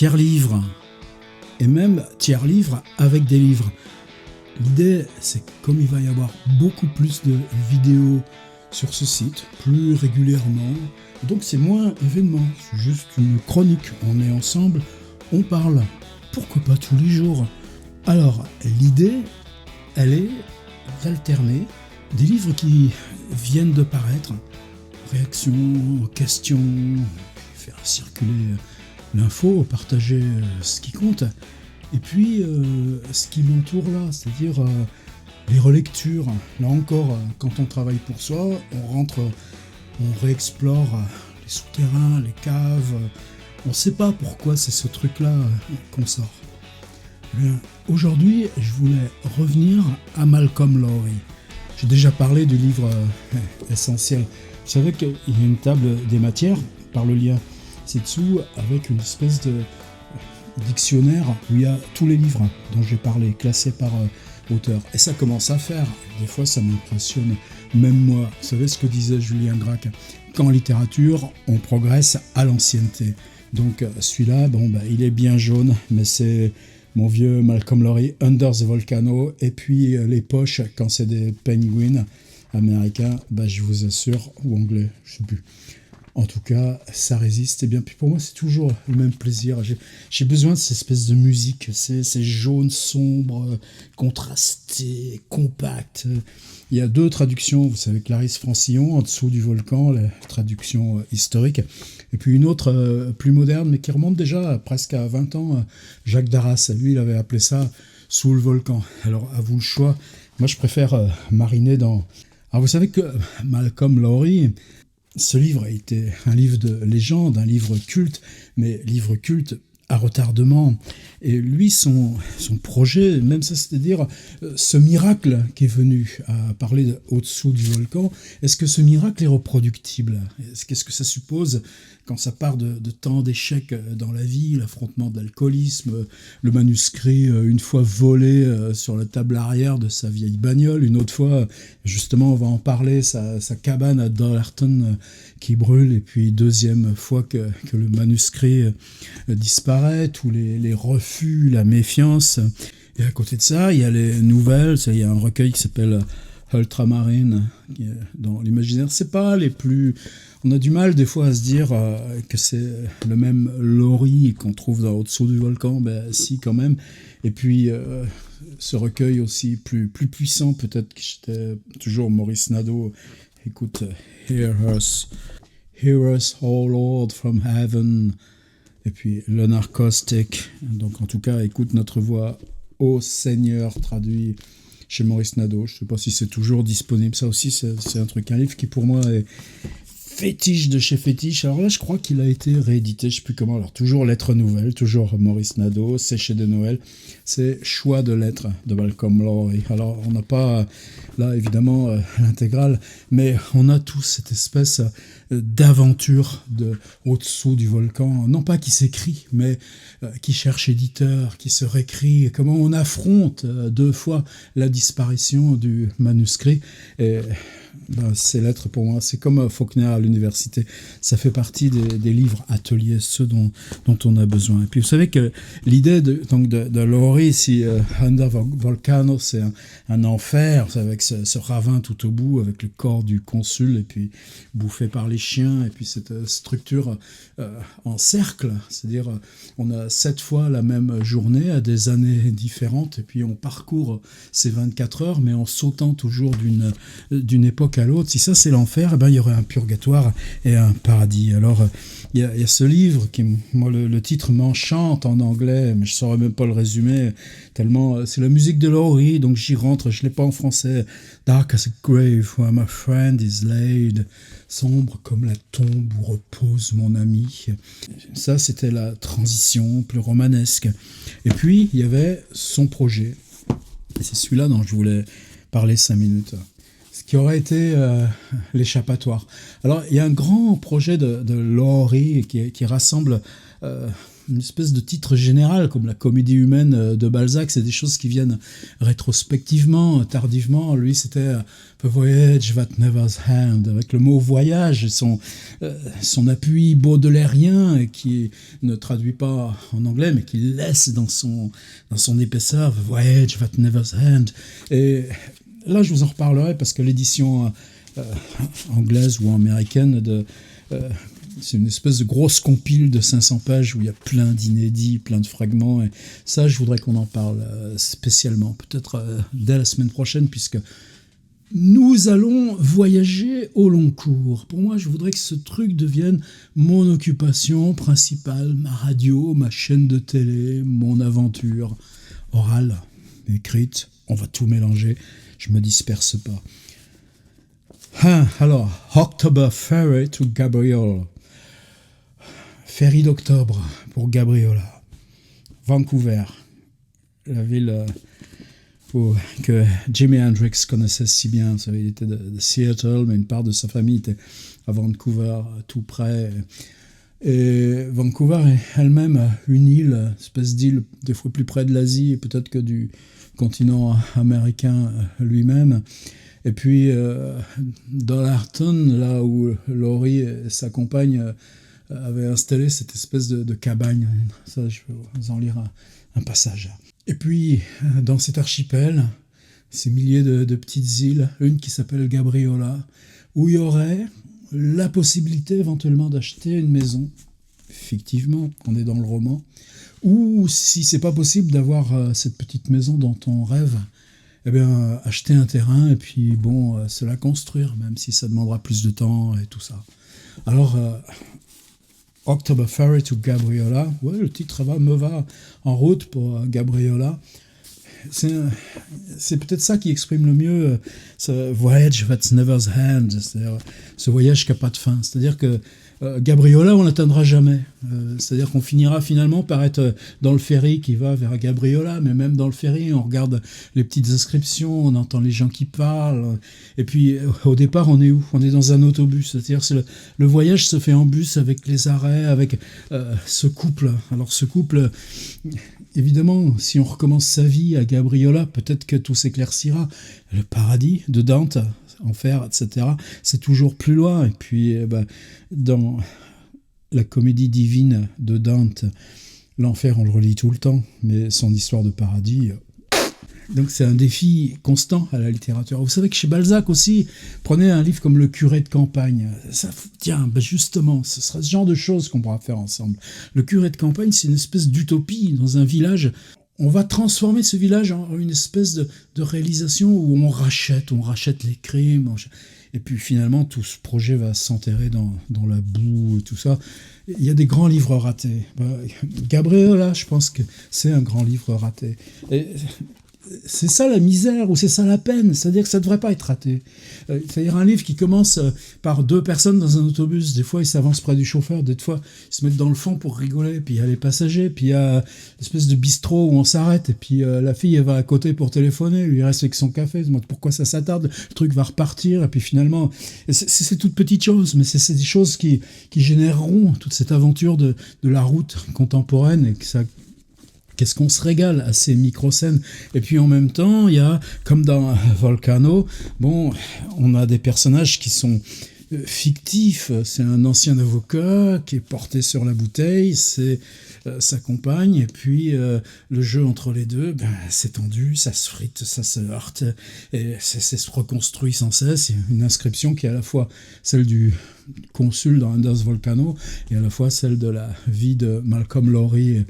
tiers-livre, et même tiers-livre avec des livres. L'idée, c'est que comme il va y avoir beaucoup plus de vidéos sur ce site, plus régulièrement, donc c'est moins événement, c'est juste une chronique, on est ensemble, on parle, pourquoi pas tous les jours. Alors, l'idée, elle est d'alterner des livres qui viennent de paraître, réactions, questions, faire circuler l'info, partager ce qui compte, et puis ce qui m'entoure là, c'est-à-dire les relectures. Là encore, quand on travaille pour soi, on rentre, on réexplore les souterrains, les caves, on ne sait pas pourquoi c'est ce truc-là qu'on sort. Eh bien, aujourd'hui, je voulais revenir à Malcolm Lowry. J'ai déjà parlé du livre essentiel. Vous savez qu'il y a une table des matières par le lien ci-dessous avec une espèce de dictionnaire où il y a tous les livres dont j'ai parlé, classés par auteur. Et ça commence à faire. Des fois, ça m'impressionne. Même moi, vous savez ce que disait Julien Gracq, qu'en littérature, on progresse à l'ancienneté. Donc celui-là, il est bien jaune, mais c'est mon vieux Malcolm Lowry, Under the Volcano, et puis les poches, quand c'est des penguins américains, je vous assure, ou anglais, je sais plus. En tout cas, ça résiste. Et bien, puis pour moi, c'est toujours le même plaisir. J'ai besoin de cette espèce de musique. C'est jaune, sombre, contrasté, compact. Il y a 2 traductions. Vous savez, Clarisse Francillon, En dessous du volcan, la traduction historique. Et puis une autre plus moderne, mais qui remonte déjà presque à 20 ans, Jacques Darras. Lui, il avait appelé ça Sous le volcan. Alors, à vous le choix. Moi, je préfère mariner dans... Alors, vous savez que Malcolm Lowry... Ce livre a été un livre de légende, un livre culte, mais livre culte à retardement. Et lui, son projet, même ça, c'est-à-dire ce miracle qui est venu à parler au-dessous du volcan, est-ce que ce miracle est reproductible ? Qu'est-ce que ça suppose quand ça part de tant d'échecs dans la vie, l'affrontement de l'alcoolisme, le manuscrit une fois volé sur la table arrière de sa vieille bagnole, une autre fois, justement, on va en parler, sa cabane à Dollarton qui brûle, et puis deuxième fois que le manuscrit disparaît, tous les refus, la méfiance. Et à côté de ça, il y a les nouvelles, il y a un recueil qui s'appelle Ultramarine, qui est dans l'imaginaire. C'est pas les plus... On a du mal des fois à se dire que c'est le même Lowry qu'on trouve au-dessous du volcan, si quand même. Et puis ce recueil aussi plus puissant, peut-être que j'étais toujours Maurice Nadeau. Écoute, Hear us, O Lord from heaven. Et puis le narcaustic. Donc en tout cas, écoute notre voix, ô Seigneur, traduit chez Maurice Nadeau. Je ne sais pas si c'est toujours disponible. Ça aussi, c'est un livre qui pour moi est fétiche de chez fétiche. Alors là, je crois qu'il a été réédité, je ne sais plus comment. Alors toujours Lettres Nouvelles, toujours Maurice Nadeau, c'est chez De Noël. C'est Choix de lettres de Malcolm Lowry. Alors on n'a pas là évidemment l'intégrale, mais on a tous cette espèce d'aventure au-dessous du volcan, non pas qui s'écrit, mais qui cherche éditeur, qui se réécrit, comment on affronte 2 fois la disparition du manuscrit. Et ces lettres, pour moi, c'est comme Faulkner à l'université. Ça fait partie des livres ateliers, ceux dont on a besoin. Et puis, vous savez que l'idée de Lowry, ici, Under Volcano, c'est un enfer, avec ce ravin tout au bout, avec le corps du consul, et puis bouffé par les chiens, et puis cette structure en cercle, c'est-à-dire on a 7 fois la même journée à des années différentes, et puis on parcourt ces 24 heures, mais en sautant toujours d'une époque à l'autre. Si ça c'est l'enfer, il y aurait un purgatoire et un paradis. Alors il y a ce livre qui, moi, le titre m'enchante en anglais, mais je ne saurais même pas le résumer, tellement c'est la musique de Lowry, donc j'y rentre, je ne l'ai pas en français. Dark as a grave where my friend is laid, sombre comme la tombe où repose mon ami. Ça, c'était la transition plus romanesque. Et puis, il y avait son projet. Et c'est celui-là dont je voulais parler 5 minutes. Ce qui aurait été l'échappatoire. Alors, il y a un grand projet de Lowry qui rassemble une espèce de titre général, comme la comédie humaine de Balzac. C'est des choses qui viennent rétrospectivement, tardivement. Lui, c'était The Voyage That Never's End, avec le mot voyage et son appui baudelairien, et qui ne traduit pas en anglais, mais qui laisse dans son épaisseur The Voyage That Never's End. Et là, je vous en reparlerai, parce que l'édition anglaise ou américaine c'est une espèce de grosse compile de 500 pages où il y a plein d'inédits, plein de fragments, et ça, je voudrais qu'on en parle spécialement, peut-être dès la semaine prochaine, puisque nous allons voyager au long cours. Pour moi, je voudrais que ce truc devienne mon occupation principale, ma radio, ma chaîne de télé, mon aventure orale, écrite. On va tout mélanger, je me disperse pas. Alors, October Ferry to Gabriola. Ferry d'octobre pour Gabriola. Vancouver, la ville que Jimi Hendrix connaissait si bien. Vous savez, il était de Seattle, mais une part de sa famille était à Vancouver, tout près. Et Vancouver est elle-même une île, une espèce d'île des fois plus près de l'Asie, et peut-être que du continent américain lui-même. Et puis, Dollarton, là où Laurie et sa compagne avaient installé cette espèce de cabane. Ça, je vais vous en lire un passage. Et puis, dans cet archipel, ces milliers de petites îles, une qui s'appelle Gabriola, où il y aurait la possibilité éventuellement d'acheter une maison, fictivement, on est dans le roman, ou si c'est pas possible d'avoir cette petite maison dont on rêve, eh bien, acheter un terrain et puis, se la construire, même si ça demandera plus de temps et tout ça. Alors, October Ferry to Gabriola, ouais, le titre me va en route pour Gabriola. C'est peut-être ça qui exprime le mieux ce voyage that's never's end, c'est-à-dire ce voyage qui n'a pas de fin. C'est-à-dire que Gabriola, on l'atteindra jamais. C'est-à-dire qu'on finira finalement par être dans le ferry qui va vers Gabriola, mais même dans le ferry, on regarde les petites inscriptions, on entend les gens qui parlent, et puis au départ, on est où ? On est dans un autobus. C'est-à-dire que le voyage se fait en bus avec les arrêts, avec ce couple. Alors ce couple, évidemment, si on recommence sa vie à Gabriola, peut-être que tout s'éclaircira. Le paradis de Dante, enfer, etc., c'est toujours plus loin. Et puis, dans la comédie divine de Dante, l'enfer, on le relit tout le temps, mais son histoire de paradis... Donc c'est un défi constant à la littérature. Vous savez que chez Balzac aussi, prenez un livre comme Le curé de campagne. Justement, ce sera ce genre de choses qu'on pourra faire ensemble. Le curé de campagne, c'est une espèce d'utopie dans un village. On va transformer ce village en une espèce de réalisation où on rachète les crimes. Et puis finalement, tout ce projet va s'enterrer dans la boue et tout ça. Il y a des grands livres ratés. Gabriola, je pense que c'est un grand livre raté. Et c'est ça la misère, ou c'est ça la peine, c'est-à-dire que ça ne devrait pas être raté. C'est-à-dire un livre qui commence par deux personnes dans un autobus, des fois ils s'avancent près du chauffeur, des fois ils se mettent dans le fond pour rigoler, puis il y a les passagers, puis il y a l'espèce de bistrot où on s'arrête, et puis la fille elle va à côté pour téléphoner, lui il reste avec son café, elle se demande pourquoi ça s'attarde, le truc va repartir, et puis finalement, c'est toutes petites choses, mais c'est des choses qui généreront toute cette aventure de la route contemporaine, et que ça... Qu'est-ce qu'on se régale à ces micro-scènes. Et puis en même temps, il y a, comme dans Volcano, on a des personnages qui sont fictifs. C'est un ancien avocat qui est porté sur la bouteille, c'est sa compagne, et puis le jeu entre les deux, c'est tendu, ça se frite, ça se heurte, et ça se reconstruit sans cesse. Il y a une inscription qui est à la fois celle du consul dans Anders Volcano, et à la fois celle de la vie de Malcolm Lowry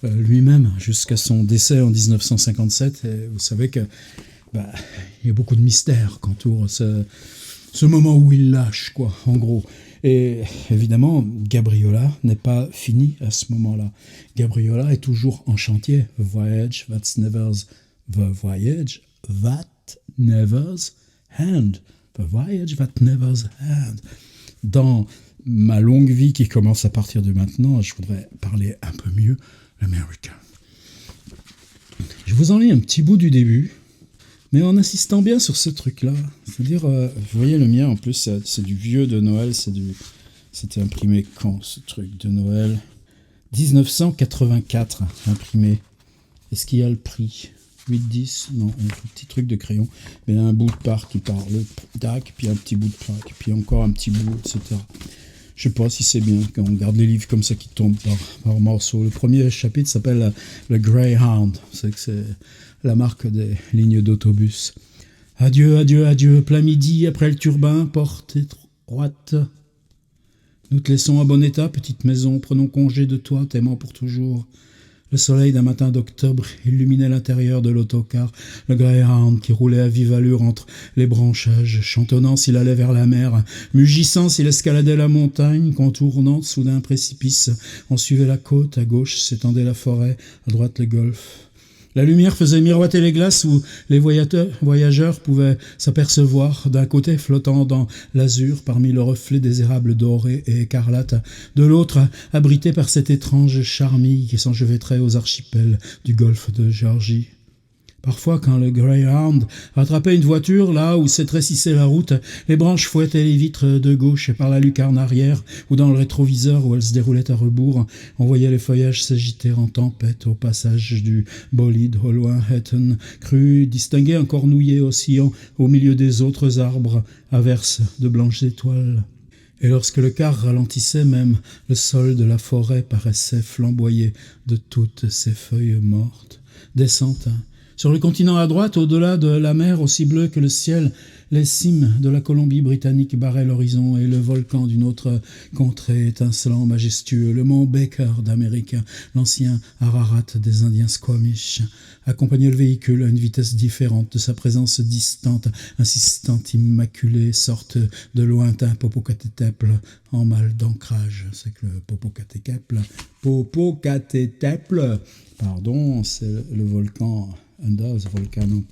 lui-même jusqu'à son décès en 1957. Et vous savez que il y a beaucoup de mystères qu'entoure ce moment où il lâche, quoi, en gros. Et évidemment, Gabriola n'est pas fini à ce moment-là. Gabriola est toujours en chantier. The voyage that never's end. The voyage that never's end. Dans ma longue vie qui commence à partir de maintenant, je voudrais parler un peu mieux l'américain. Je vous en lis un petit bout du début, mais en insistant bien sur ce truc-là. C'est-à-dire, vous voyez le mien, en plus, c'est du vieux de Noël, c'était imprimé quand, ce truc de Noël ? 1984, imprimé. Est-ce qu'il y a le prix 8-10 Non, un petit truc de crayon. Mais il y a un bout de part qui part, le tac, puis un petit bout de plaque, puis encore un petit bout, etc. Je sais pas si c'est bien quand on garde les livres comme ça qui tombent par morceaux. Le premier chapitre s'appelle le Greyhound. C'est la marque des lignes d'autobus. Adieu, adieu, adieu, plein midi, après le turbin, porte étroite. Nous te laissons à bon état, petite maison, prenons congé de toi, t'aimant pour toujours. Le soleil d'un matin d'octobre illuminait l'intérieur de l'autocar, le Greyhound qui roulait à vive allure entre les branchages, chantonnant s'il allait vers la mer, mugissant s'il escaladait la montagne, contournant soudain un précipice. On suivait la côte, à gauche s'étendait la forêt, à droite le golfe. La lumière faisait miroiter les glaces où les voyageurs pouvaient s'apercevoir, d'un côté flottant dans l'azur parmi le reflet des érables dorés et écarlates, de l'autre abrité par cette étrange charmille qui s'enchevêtrait aux archipels du golfe de Géorgie. Parfois, quand le Greyhound rattrapait une voiture, là où s'étrécissait la route, les branches fouettaient les vitres de gauche et par la lucarne arrière, ou dans le rétroviseur où elles se déroulaient à rebours, on voyait les feuillages s'agiter en tempête au passage du bolide. Au loin, Hatton crut distinguer un cornouiller oscillant au milieu des autres arbres, averse de blanches étoiles. Et lorsque le car ralentissait même, le sol de la forêt paraissait flamboyer de toutes ses feuilles mortes. Descente. Sur le continent à droite, au-delà de la mer aussi bleue que le ciel, les cimes de la Colombie-Britannique barraient l'horizon et le volcan d'une autre contrée étincelant, majestueux, le mont Baker d'Amérique, l'ancien Ararat des Indiens Squamish, accompagnait le véhicule à une vitesse différente de sa présence distante, insistante, immaculée, sorte de lointain Popocatépetl en mal d'ancrage. C'est que le Popocatépetl, pardon, c'est le volcan Under the Volcano.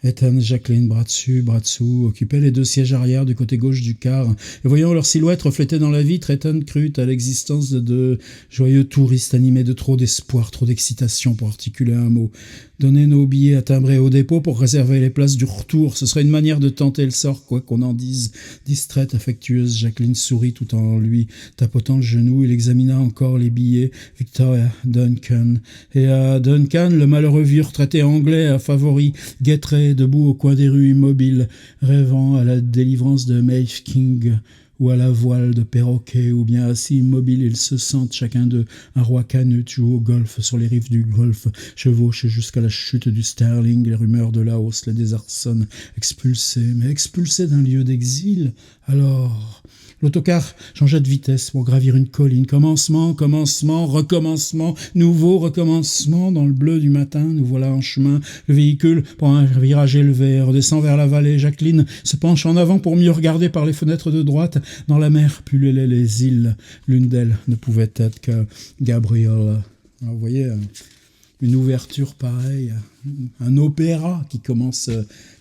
Ethan et Jacqueline, bras dessous, occupaient les deux sièges arrière du côté gauche du car. Et voyant leur silhouette reflétée dans la vitre, Ethan crut à l'existence de deux joyeux touristes animés de trop d'espoir, trop d'excitation pour articuler un mot. Donner nos billets à timbrer au dépôt pour réserver les places du retour, ce serait une manière de tenter le sort, quoi qu'on en dise. Distraite, affectueuse, Jacqueline sourit tout en lui tapotant le genou. Il examina encore les billets. Victoria, Duncan. Et à Duncan, le malheureux vieux retraité anglais, à favori, guetterait debout au coin des rues immobiles, rêvant à la délivrance de Maeve King, ou à la voile de perroquet, ou bien assis immobiles, ils se sentent chacun d'eux un roi Canute, joue au golf sur les rives du golfe, chevauche jusqu'à la chute du Sterling, les rumeurs de Laos les désarçonnent, expulsés d'un lieu d'exil. Alors, l'autocar changea de vitesse pour gravir une colline. Commencement, recommencement, nouveau recommencement. Dans le bleu du matin, nous voilà en chemin. Le véhicule prend un virage élevé, redescend vers la vallée. Jacqueline se penche en avant pour mieux regarder par les fenêtres de droite. Dans la mer pullulaient les îles. L'une d'elles ne pouvait être que Gabriel. Alors, vous voyez, une ouverture pareille, un opéra qui commence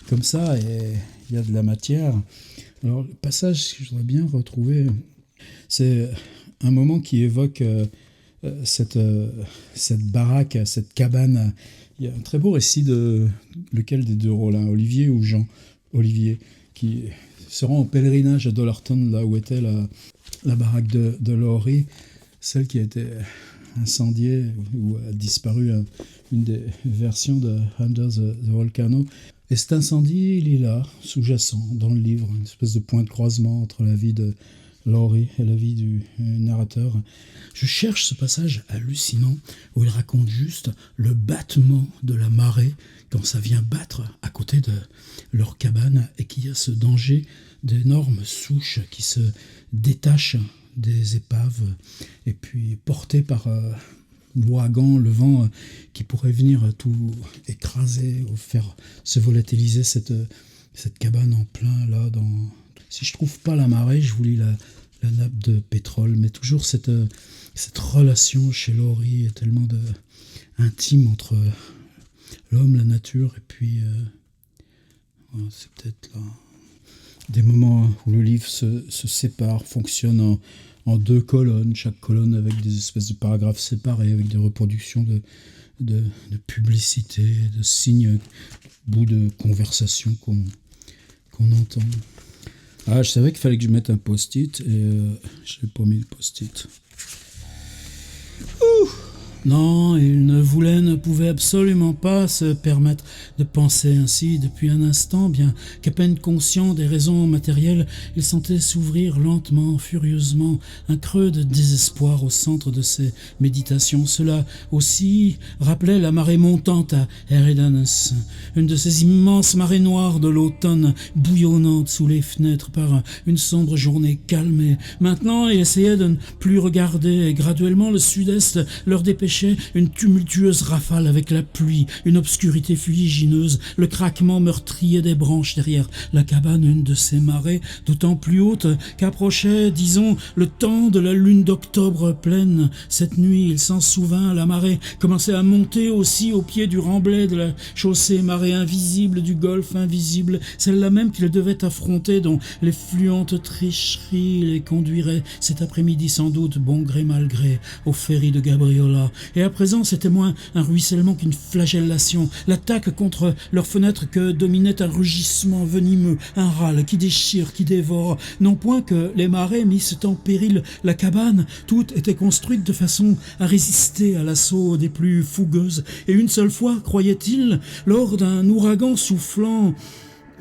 comme ça, et il y a de la matière. Alors, le passage que je voudrais bien retrouver, c'est un moment qui évoque cette baraque, cette cabane. Il y a un très beau récit de lequel des deux rôles, Olivier ou Jean. Olivier, qui se rend en pèlerinage à Dollarton, là où était la baraque de Laurie, celle qui a été incendiée, où a disparu une des versions de Under the Volcano. Et cet incendie, il est là, sous-jacent, dans le livre, une espèce de point de croisement entre la vie de Laurie et la vie du narrateur. Je cherche ce passage hallucinant où il raconte juste le battement de la marée quand ça vient battre à côté de leur cabane et qu'il y a ce danger d'énormes souches qui se détachent des épaves et puis portées par l'ouragan, le vent qui pourrait venir tout écraser ou faire se volatiliser cette cabane en plein là. Si je trouve pas la marée, je vous lis la nappe de pétrole, mais toujours cette relation chez Laurie est tellement intime entre l'homme, la nature, et puis c'est peut-être là des moments où le livre se sépare, fonctionne en deux colonnes, chaque colonne avec des espèces de paragraphes séparés, avec des reproductions de publicité, de signes, bouts de conversation qu'on entend. Ah, je savais qu'il fallait que je mette un post-it et je n'ai pas mis le post-it. Non, il ne pouvait absolument pas se permettre de penser ainsi depuis un instant, bien qu'à peine conscient des raisons matérielles, il sentait s'ouvrir lentement, furieusement, un creux de désespoir au centre de ses méditations. Cela aussi rappelait la marée montante à Eridanus, une de ces immenses marées noires de l'automne, bouillonnantes sous les fenêtres par une sombre journée calme. Maintenant, il essayait de ne plus regarder, et graduellement le sud-est leur dépêchait une tumultueuse rafale avec la pluie, une obscurité fuligineuse, le craquement meurtrier des branches derrière la cabane, une de ces marées d'autant plus haute qu'approchait, disons, le temps de la lune d'octobre pleine. Cette nuit, il s'en souvint, la marée commençait à monter aussi au pied du remblai de la chaussée, marée invisible du golfe invisible, celle-là même qu'il devait affronter, dont les fluentes tricheries les conduiraient cet après-midi sans doute, bon gré mal gré, au ferry de Gabriola. Et à présent, c'était moins un ruissellement qu'une flagellation, l'attaque contre leurs fenêtres que dominait un rugissement venimeux, un râle qui déchire, qui dévore. Non point que les marées missent en péril la cabane, toutes étaient construites de façon à résister à l'assaut des plus fougueuses. Et une seule fois, croyait-il, lors d'un ouragan soufflant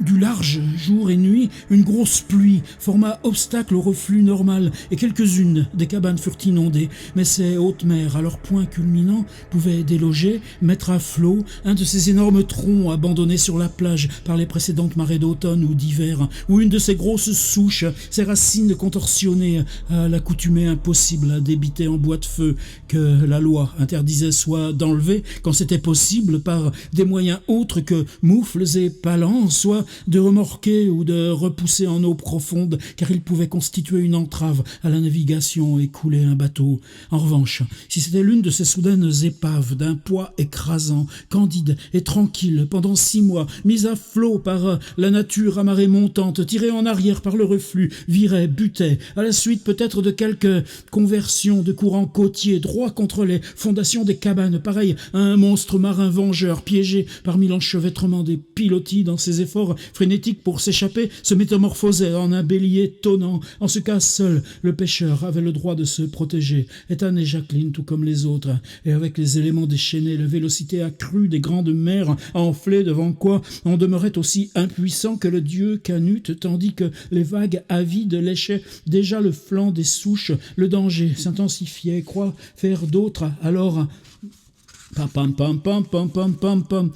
du large, jour et nuit, une grosse pluie forma obstacle au reflux normal et quelques-unes des cabanes furent inondées, mais ces hautes mers, à leur point culminant, pouvaient déloger, mettre à flot un de ces énormes troncs abandonnés sur la plage par les précédentes marées d'automne ou d'hiver, ou une de ces grosses souches, ces racines contorsionnées à l'accoutumée impossible à débiter en bois de feu, que la loi interdisait soit d'enlever, quand c'était possible, par des moyens autres que moufles et palans, soit de remorquer ou de repousser en eau profonde, car il pouvait constituer une entrave à la navigation et couler un bateau. En revanche, si c'était l'une de ces soudaines épaves d'un poids écrasant, candide et tranquille, pendant 6 mois, mise à flot par la nature à marée montante, tirée en arrière par le reflux, virait, butait, à la suite peut-être de quelques conversions de courants côtiers, droit contre les fondations des cabanes, pareil à un monstre marin vengeur, piégé parmi l'enchevêtrement des pilotis dans ses efforts frénétique pour s'échapper, se métamorphosait en un bélier tonnant. En ce cas, seul le pêcheur avait le droit de se protéger. Ethan et Jacqueline, tout comme les autres, et avec les éléments déchaînés, la vélocité accrue des grandes mers enflées devant quoi on demeurait aussi impuissant que le dieu Canut, tandis que les vagues avides léchaient déjà le flanc des souches. Le danger s'intensifiait. Quoi faire d'autre alors? Pam pam pam pam pam pam pam pam.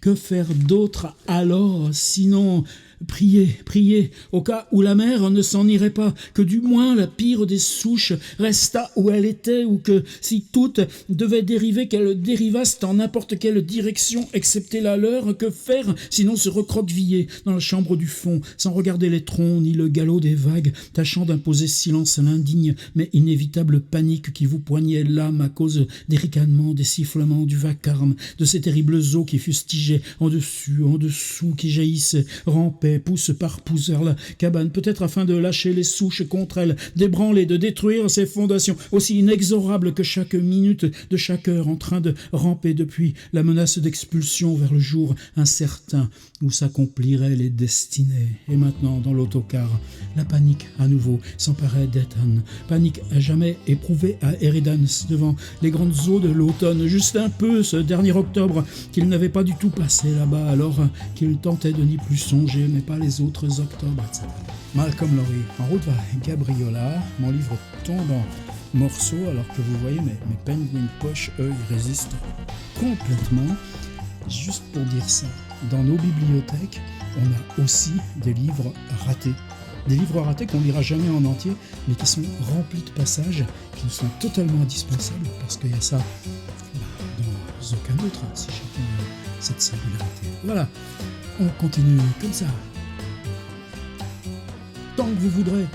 Que faire d'autre alors, sinon prier, au cas où la mer ne s'en irait pas, que du moins la pire des souches restât où elle était, ou que, si toutes devaient dériver, qu'elles dérivassent en n'importe quelle direction, excepté la leur. Que faire, sinon se recroqueviller dans la chambre du fond, sans regarder les troncs ni le galop des vagues, tâchant d'imposer silence à l'indigne mais inévitable panique qui vous poignait l'âme à cause des ricanements, des sifflements, du vacarme, de ces terribles eaux qui fustigeaient en dessous, qui jaillissaient, rampaient, pouce par pouce vers la cabane, peut-être afin de lâcher les souches contre elle, d'ébranler, de détruire ses fondations, aussi inexorables que chaque minute de chaque heure, en train de ramper depuis la menace d'expulsion vers le jour incertain où s'accompliraient les destinées. Et maintenant, dans l'autocar, la panique à nouveau s'emparait d'Ethan, panique à jamais éprouvée à Eridan devant les grandes eaux de l'automne, juste un peu ce dernier octobre qu'il n'avait pas du tout passé là-bas, alors qu'il tentait de n'y plus songer, mais pas les autres octobres, etc. Malcolm Lowry, en route vers Gabriola, mon livre tombe en morceaux alors que vous voyez mes penguins poches, eux, ils résistent complètement. Juste pour dire ça, dans nos bibliothèques, on a aussi des livres ratés. Des livres ratés qu'on ne lira jamais en entier, mais qui sont remplis de passages qui sont totalement indispensables, parce qu'il y a ça dans aucun autre, si chacun a cette singularité. Voilà, on continue comme ça. Tant que vous voudrez,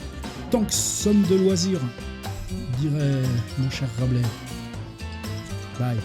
tant que somme de loisirs, dirait mon cher Rabelais. Bye.